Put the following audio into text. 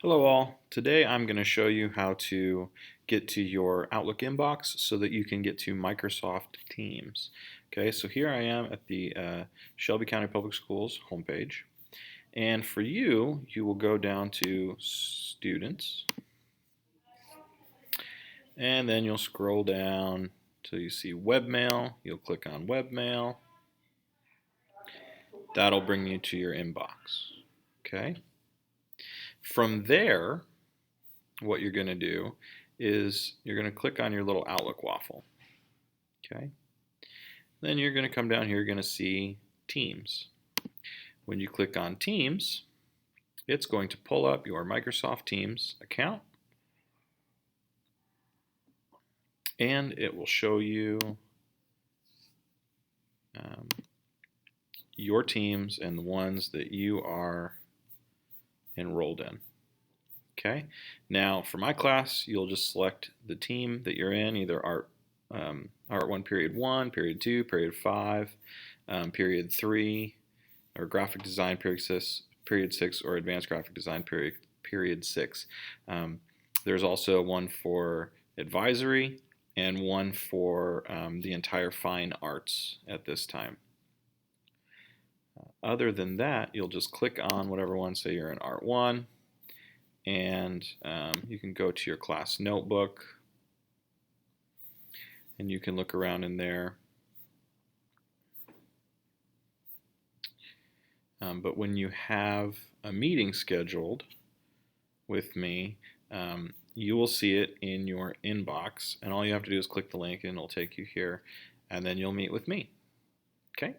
Hello all. Today I'm going to show you how to get to your Outlook inbox so that you can get to Microsoft Teams. Okay, so here I am at the Shelby County Public Schools homepage. And for you, you will go down to Students, and then you'll scroll down till you see Webmail. You'll click on Webmail. That'll bring you to your inbox. Okay. From there, what you're going to do is you're going to click on your little Outlook waffle. Okay. Then you're going to come down here, you're going to see Teams. When you click on Teams, it's going to pull up your Microsoft Teams account, and it will show you your teams and the ones that you are enrolled in. Okay. Now for my class, you'll just select the team that you're in, either Art 1 Period 1, Period 2, Period 5, Period 3, or Graphic Design Period 6, or Advanced Graphic Design Period 6. There's also one for Advisory and one for the entire Fine Arts at this time. Other than that, you'll just click on whatever one, say you're in Art 1, and you can go to your class notebook and you can look around in there. But when you have a meeting scheduled with me, you will see it in your inbox, and all you have to do is click the link and it'll take you here, and then you'll meet with me. Okay?